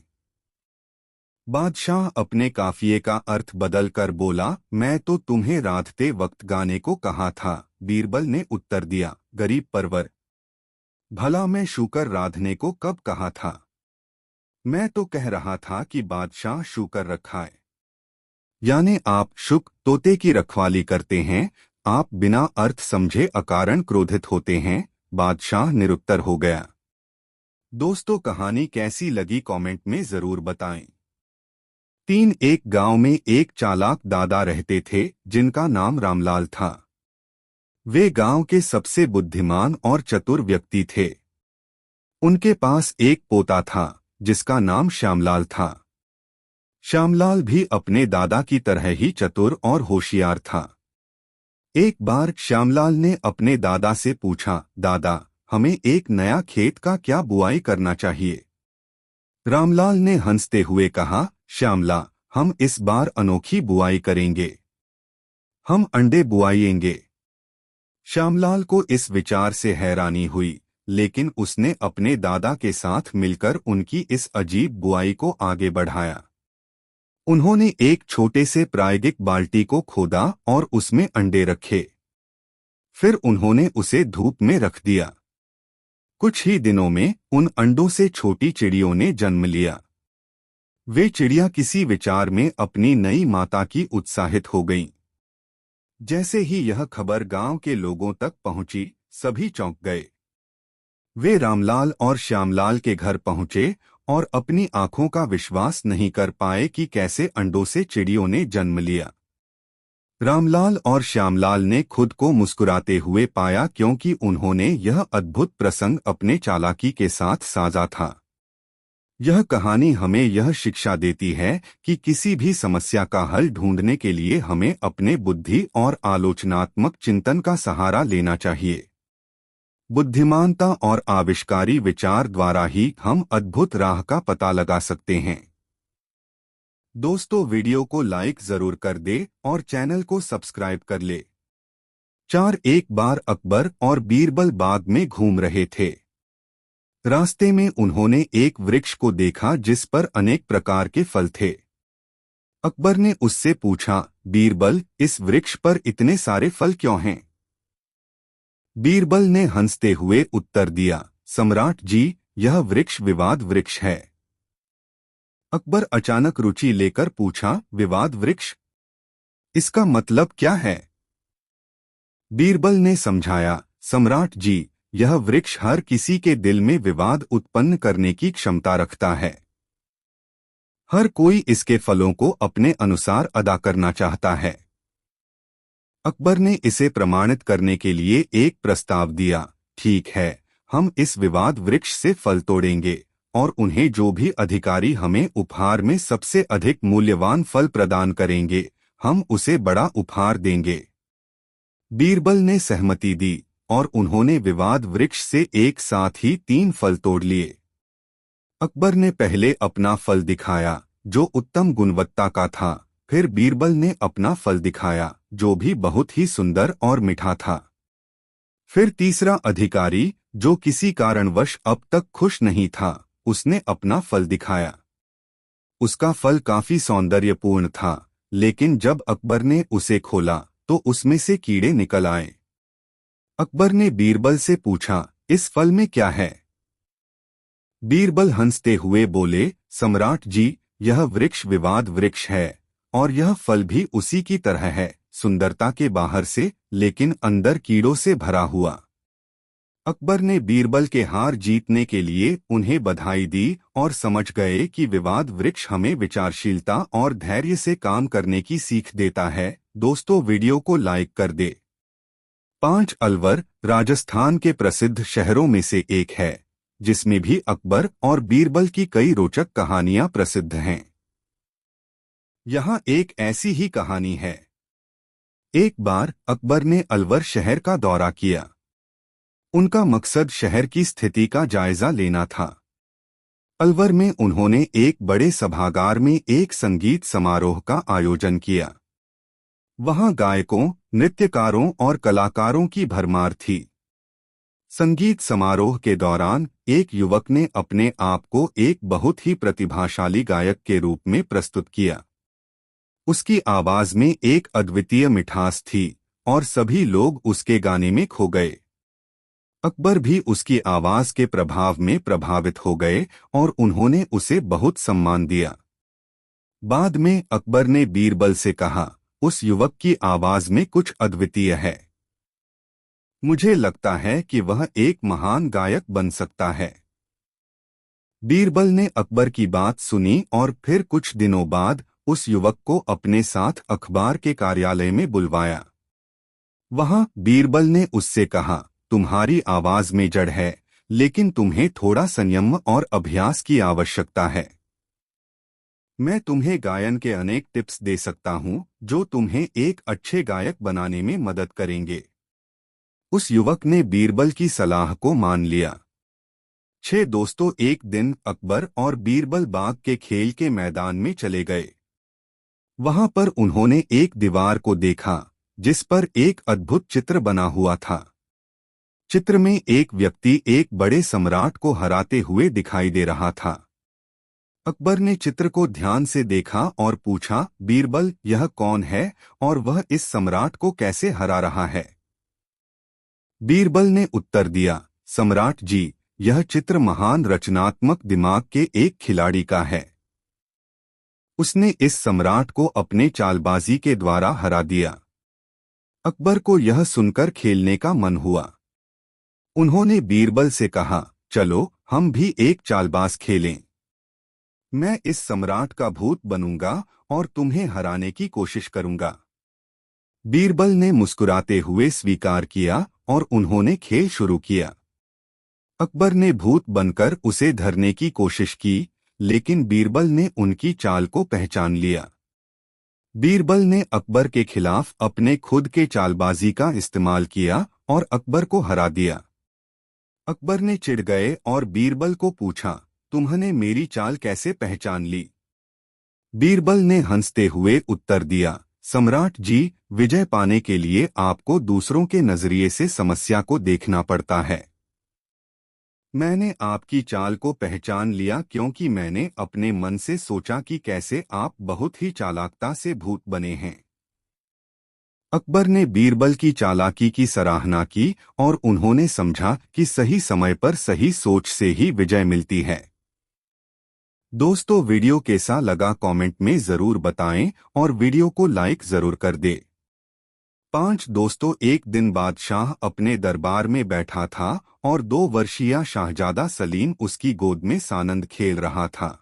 बादशाह अपने काफिये का अर्थ बदल कर बोला, मैं तो तुम्हें राधते वक्त गाने को कहा था। बीरबल ने उत्तर दिया, गरीब परवर, भला मैं शूकर राधने को कब कहा था। मैं तो कह रहा था कि बादशाह शूकर रखाए, यानी आप शुक तोते की रखवाली करते हैं। आप बिना अर्थ समझे अकारण क्रोधित होते हैं। बादशाह निरुत्तर हो गया। दोस्तों, कहानी कैसी लगी कमेंट में जरूर बताएं। एक गांव में एक चालाक दादा रहते थे जिनका नाम रामलाल था। वे गांव के सबसे बुद्धिमान और चतुर व्यक्ति थे। उनके पास एक पोता था जिसका नाम श्यामलाल था। श्यामलाल भी अपने दादा की तरह ही चतुर और होशियार था। एक बार श्यामलाल ने अपने दादा से पूछा, दादा, हमें एक नया खेत का क्या बुआई करना चाहिए। रामलाल ने हंसते हुए कहा, श्यामला, हम इस बार अनोखी बुआई करेंगे। हम अंडे बुआएंगे। श्यामलाल को इस विचार से हैरानी हुई, लेकिन उसने अपने दादा के साथ मिलकर उनकी इस अजीब बुआई को आगे बढ़ाया। उन्होंने एक छोटे से प्रायोगिक बाल्टी को खोदा और उसमें अंडे रखे। फिर उन्होंने उसे धूप में रख दिया। कुछ ही दिनों में उन अंडों से छोटी चिड़ियों ने जन्म लिया। वे चिड़िया किसी विचार में अपनी नई माता की उत्साहित हो गईं। जैसे ही यह खबर गांव के लोगों तक पहुंची, सभी चौंक गए। वे रामलाल और श्यामलाल के घर पहुंचे और अपनी आंखों का विश्वास नहीं कर पाए कि कैसे अंडों से चिड़ियों ने जन्म लिया। रामलाल और श्यामलाल ने खुद को मुस्कुराते हुए पाया, क्योंकि उन्होंने यह अद्भुत प्रसंग अपने चालाकी के साथ साजा था। यह कहानी हमें यह शिक्षा देती है कि किसी भी समस्या का हल ढूंढने के लिए हमें अपने बुद्धि और आलोचनात्मक चिंतन का सहारा लेना चाहिए। बुद्धिमानता और आविष्कारी विचार द्वारा ही हम अद्भुत राह का पता लगा सकते हैं। दोस्तों, वीडियो को लाइक जरूर कर दे और चैनल को सब्सक्राइब कर ले। एक बार अकबर और बीरबल बाग में घूम रहे थे। रास्ते में उन्होंने एक वृक्ष को देखा जिस पर अनेक प्रकार के फल थे। अकबर ने उससे पूछा, बीरबल, इस वृक्ष पर इतने सारे फल क्यों हैं? बीरबल ने हंसते हुए उत्तर दिया, सम्राट जी, यह वृक्ष विवाद वृक्ष है। अकबर अचानक रुचि लेकर पूछा, विवाद वृक्ष? इसका मतलब क्या है? बीरबल ने समझाया, सम्राट जी, यह वृक्ष हर किसी के दिल में विवाद उत्पन्न करने की क्षमता रखता है। हर कोई इसके फलों को अपने अनुसार अदा करना चाहता है। अकबर ने इसे प्रमाणित करने के लिए एक प्रस्ताव दिया। ठीक है, हम इस विवाद वृक्ष से फल तोड़ेंगे और उन्हें जो भी अधिकारी हमें उपहार में सबसे अधिक मूल्यवान फल प्रदान करेंगे, हम उसे बड़ा उपहार देंगे। बीरबल ने सहमति दी और उन्होंने विवाद वृक्ष से एक साथ ही 3 फल तोड़ लिए। अकबर ने पहले अपना फल दिखाया जो उत्तम गुणवत्ता का था, फिर बीरबल ने अपना फल दिखाया जो भी बहुत ही सुंदर और मीठा था। फिर तीसरा अधिकारी जो किसी कारणवश अब तक खुश नहीं था, उसने अपना फल दिखाया। उसका फल काफी सौंदर्यपूर्ण था, लेकिन जब अकबर ने उसे खोला तो उसमें से कीड़े निकल आए। अकबर ने बीरबल से पूछा, इस फल में क्या है? बीरबल हंसते हुए बोले, सम्राट जी, यह वृक्ष विवाद वृक्ष है और यह फल भी उसी की तरह है, सुंदरता के बाहर से लेकिन अंदर कीड़ों से भरा हुआ। अकबर ने बीरबल के हार जीतने के लिए उन्हें बधाई दी और समझ गए कि विवाद वृक्ष हमें विचारशीलता और धैर्य से काम करने की सीख देता है। दोस्तों, वीडियो को लाइक कर दे। 5 अलवर राजस्थान के प्रसिद्ध शहरों में से एक है, जिसमें भी अकबर और बीरबल की कई रोचक कहानियां प्रसिद्ध हैं। यहाँ एक ऐसी ही कहानी है। एक बार अकबर ने अलवर शहर का दौरा किया। उनका मकसद शहर की स्थिति का जायजा लेना था। अलवर में उन्होंने एक बड़े सभागार में एक संगीत समारोह का आयोजन किया। वहां गायकों, नृत्यकारों और कलाकारों की भरमार थी। संगीत समारोह के दौरान एक युवक ने अपने आप को एक बहुत ही प्रतिभाशाली गायक के रूप में प्रस्तुत किया। उसकी आवाज में एक अद्वितीय मिठास थी और सभी लोग उसके गाने में खो गए। अकबर भी उसकी आवाज के प्रभाव में प्रभावित हो गए और उन्होंने उसे बहुत सम्मान दिया। बाद में अकबर ने बीरबल से कहा, उस युवक की आवाज में कुछ अद्वितीय है। मुझे लगता है कि वह एक महान गायक बन सकता है। बीरबल ने अकबर की बात सुनी और फिर कुछ दिनों बाद उस युवक को अपने साथ अखबार के कार्यालय में बुलवाया। वहां बीरबल ने उससे कहा, तुम्हारी आवाज में जड़ है, लेकिन तुम्हें थोड़ा संयम और अभ्यास की आवश्यकता है। मैं तुम्हें गायन के अनेक टिप्स दे सकता हूं जो तुम्हें एक अच्छे गायक बनाने में मदद करेंगे। उस युवक ने बीरबल की सलाह को मान लिया। 6 दोस्तों एक दिन अकबर और बीरबल बाग के खेल के मैदान में चले गए। वहां पर उन्होंने एक दीवार को देखा जिस पर एक अद्भुत चित्र बना हुआ था। चित्र में एक व्यक्ति एक बड़े सम्राट को हराते हुए दिखाई दे रहा था। अकबर ने चित्र को ध्यान से देखा और पूछा, बीरबल, यह कौन है और वह इस सम्राट को कैसे हरा रहा है? बीरबल ने उत्तर दिया, सम्राट जी, यह चित्र महान रचनात्मक दिमाग के एक खिलाड़ी का है। उसने इस सम्राट को अपने चालबाजी के द्वारा हरा दिया। अकबर को यह सुनकर खेलने का मन हुआ। उन्होंने बीरबल से कहा, चलो हम भी एक चालबाज खेलें। मैं इस सम्राट का भूत बनूंगा और तुम्हें हराने की कोशिश करूंगा। बीरबल ने मुस्कुराते हुए स्वीकार किया और उन्होंने खेल शुरू किया। अकबर ने भूत बनकर उसे धरने की कोशिश की, लेकिन बीरबल ने उनकी चाल को पहचान लिया। बीरबल ने अकबर के खिलाफ अपने खुद के चालबाजी का इस्तेमाल किया और अकबर को हरा दिया। अकबर ने चिढ़ गए और बीरबल को पूछा, तुमने मेरी चाल कैसे पहचान ली? बीरबल ने हंसते हुए उत्तर दिया, सम्राट जी, विजय पाने के लिए आपको दूसरों के नजरिए से समस्या को देखना पड़ता है। मैंने आपकी चाल को पहचान लिया क्योंकि मैंने अपने मन से सोचा कि कैसे आप बहुत ही चालाकता से भूत बने हैं। अकबर ने बीरबल की चालाकी की सराहना की और उन्होंने समझा कि सही समय पर सही सोच से ही विजय मिलती है। दोस्तों, वीडियो कैसा लगा कमेंट में जरूर बताएं और वीडियो को लाइक जरूर कर दे। 5 दोस्तों एक दिन बादशाह अपने दरबार में बैठा था और 2 वर्षीय शाहजादा सलीम उसकी गोद में सानंद खेल रहा था।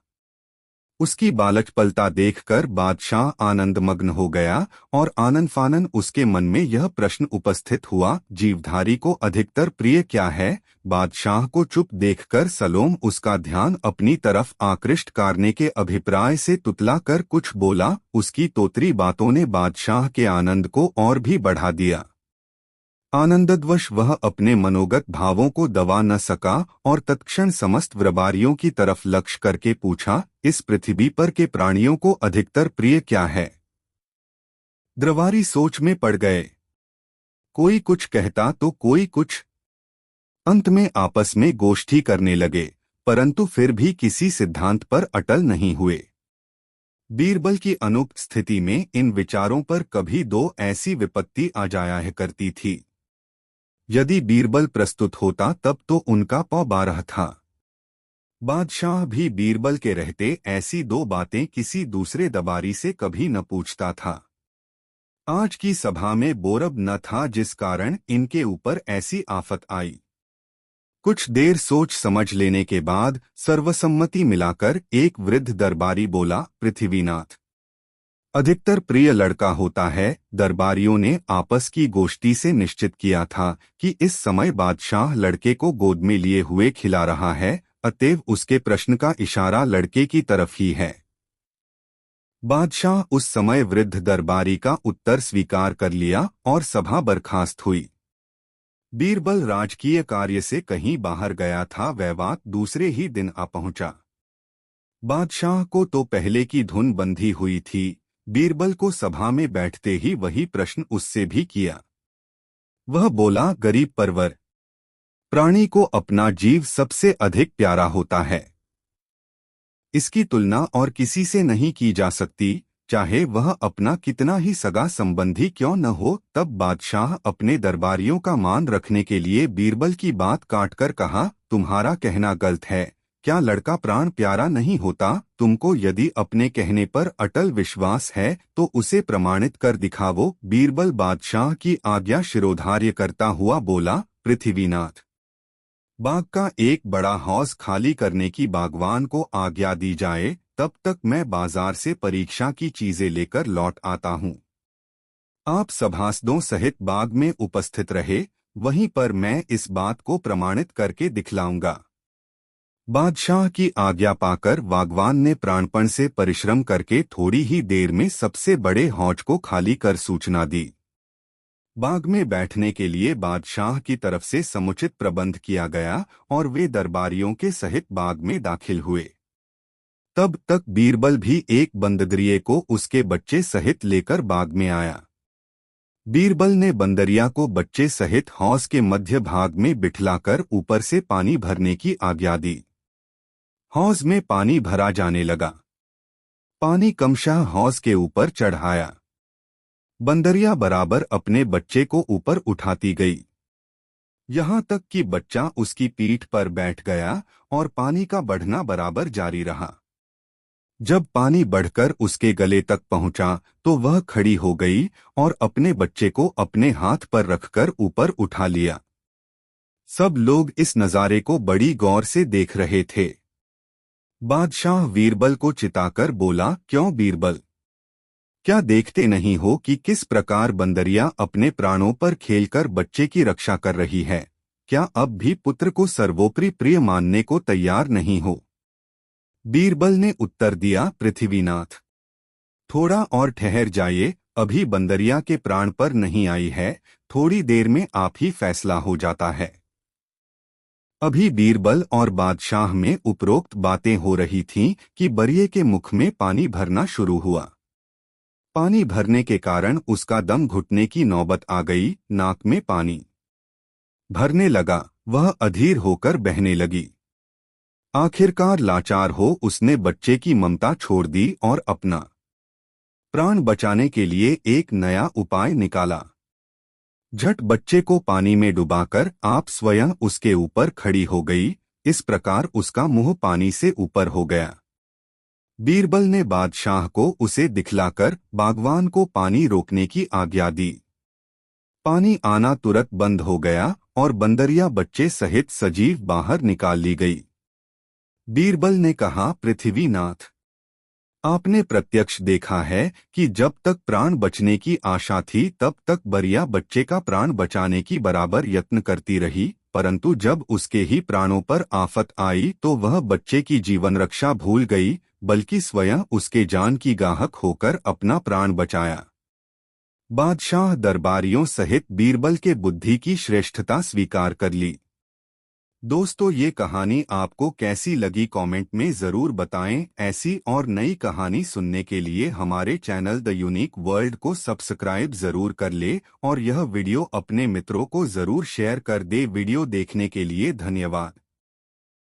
उसकी बालचपलता देखकर बादशाह आनंदमग्न हो गया और आनन फानन उसके मन में यह प्रश्न उपस्थित हुआ, जीवधारी को अधिकतर प्रिय क्या है, बादशाह को चुप देखकर सलोम उसका ध्यान अपनी तरफ आकृष्ट करने के अभिप्राय से तुतला कर कुछ बोला। उसकी तोतरी बातों ने बादशाह के आनंद को और भी बढ़ा दिया। आनंदवश वह अपने मनोगत भावों को दबा न सका और तत्क्षण समस्त व्रबारियों की तरफ लक्ष्य करके पूछा, इस पृथ्वी पर के प्राणियों को अधिकतर प्रिय क्या है? द्रवारी सोच में पड़ गए। कोई कुछ कहता तो कोई कुछ। अंत में आपस में गोष्ठी करने लगे, परंतु फिर भी किसी सिद्धांत पर अटल नहीं हुए। बीरबल की अनुपस्थिति स्थिति में इन विचारों पर कभी दो ऐसी विपत्ति आ जाया करती थी। यदि बीरबल प्रस्तुत होता तब तो उनका पौ 12 था। बादशाह भी बीरबल के रहते ऐसी दो बातें किसी दूसरे दरबारी से कभी न पूछता था। आज की सभा में बोरब न था, जिस कारण इनके ऊपर ऐसी आफत आई। कुछ देर सोच समझ लेने के बाद सर्वसम्मति मिलाकर एक वृद्ध दरबारी बोला, पृथ्वीनाथ अधिकतर प्रिय लड़का होता है। दरबारियों ने आपस की गोष्ठी से निश्चित किया था कि इस समय बादशाह लड़के को गोद में लिए हुए खिला रहा है, अतएव उसके प्रश्न का इशारा लड़के की तरफ ही है। बादशाह उस समय वृद्ध दरबारी का उत्तर स्वीकार कर लिया और सभा बर्खास्त हुई। बीरबल राजकीय कार्य से कहीं बाहर गया था। वह बात दूसरे ही दिन आ पहुंचा। बादशाह को तो पहले की धुन बंधी हुई थी। बीरबल को सभा में बैठते ही वही प्रश्न उससे भी किया। वह बोला, गरीब परवर प्राणी को अपना जीव सबसे अधिक प्यारा होता है। इसकी तुलना और किसी से नहीं की जा सकती, चाहे वह अपना कितना ही सगा संबंधी क्यों न हो। तब बादशाह अपने दरबारियों का मान रखने के लिए बीरबल की बात काटकर कहा, तुम्हारा कहना गलत है। क्या लड़का प्राण प्यारा नहीं होता? तुमको यदि अपने कहने पर अटल विश्वास है तो उसे प्रमाणित कर दिखावो। बीरबल बादशाह की आज्ञा शिरोधार्य करता हुआ बोला, पृथ्वीनाथ बाग का एक बड़ा हौज खाली करने की बागवान को आज्ञा दी जाए, तब तक मैं बाजार से परीक्षा की चीजें लेकर लौट आता हूँ। आप सभासदों सहित बाग में उपस्थित रहे, वहीं पर मैं इस बात को प्रमाणित करके दिखलाऊंगा। बादशाह की आज्ञा पाकर बागवान ने प्राणपण से परिश्रम करके थोड़ी ही देर में सबसे बड़े हौज को खाली कर सूचना दी। बाग में बैठने के लिए बादशाह की तरफ से समुचित प्रबंध किया गया और वे दरबारियों के सहित बाग में दाखिल हुए। तब तक बीरबल भी एक बंदरिये को उसके बच्चे सहित लेकर बाग में आया। बीरबल ने बंदरिया को बच्चे सहित हौज के मध्य भाग में बिठलाकर ऊपर से पानी भरने की आज्ञा दी। हौज में पानी भरा जाने लगा। पानी क्रमशः हौज के ऊपर चढ़ाया। बंदरिया बराबर अपने बच्चे को ऊपर उठाती गई, यहाँ तक कि बच्चा उसकी पीठ पर बैठ गया और पानी का बढ़ना बराबर जारी रहा। जब पानी बढ़कर उसके गले तक पहुंचा तो वह खड़ी हो गई और अपने बच्चे को अपने हाथ पर रखकर ऊपर उठा लिया। सब लोग इस नज़ारे को बड़ी गौर से देख रहे थे। बादशाह बीरबल को चिताकर बोला, क्यों बीरबल, क्या देखते नहीं हो कि किस प्रकार बंदरिया अपने प्राणों पर खेलकर बच्चे की रक्षा कर रही है? क्या अब भी पुत्र को सर्वोपरि प्रिय मानने को तैयार नहीं हो? बीरबल ने उत्तर दिया, पृथ्वीनाथ थोड़ा और ठहर जाइए, अभी बंदरिया के प्राण पर नहीं आई है, थोड़ी देर में आप ही फैसला हो जाता है। अभी बीरबल और बादशाह में उपरोक्त बातें हो रही थीं कि बरिये के मुख में पानी भरना शुरू हुआ। पानी भरने के कारण उसका दम घुटने की नौबत आ गई। नाक में पानी भरने लगा, वह अधीर होकर बहने लगी। आखिरकार लाचार हो उसने बच्चे की ममता छोड़ दी और अपना प्राण बचाने के लिए एक नया उपाय निकाला। झट बच्चे को पानी में डुबाकर आप स्वयं उसके ऊपर खड़ी हो गई। इस प्रकार उसका मुंह पानी से ऊपर हो गया। बीरबल ने बादशाह को उसे दिखलाकर बागवान को पानी रोकने की आज्ञा दी। पानी आना तुरंत बंद हो गया और बंदरिया बच्चे सहित सजीव बाहर निकाल ली गई। बीरबल ने कहा, पृथ्वीनाथ आपने प्रत्यक्ष देखा है कि जब तक प्राण बचने की आशा थी तब तक बरिया बच्चे का प्राण बचाने की बराबर यत्न करती रही, परंतु जब उसके ही प्राणों पर आफत आई तो वह बच्चे की जीवन रक्षा भूल गई, बल्कि स्वयं उसके जान की गाहक होकर अपना प्राण बचाया। बादशाह दरबारियों सहित बीरबल के बुद्धि की श्रेष्ठता स्वीकार कर ली। दोस्तों, ये कहानी आपको कैसी लगी कमेंट में ज़रूर बताएं। ऐसी और नई कहानी सुनने के लिए हमारे चैनल द यूनिक वर्ल्ड को सब्सक्राइब ज़रूर कर ले और यह वीडियो अपने मित्रों को ज़रूर शेयर कर दे। वीडियो देखने के लिए धन्यवाद।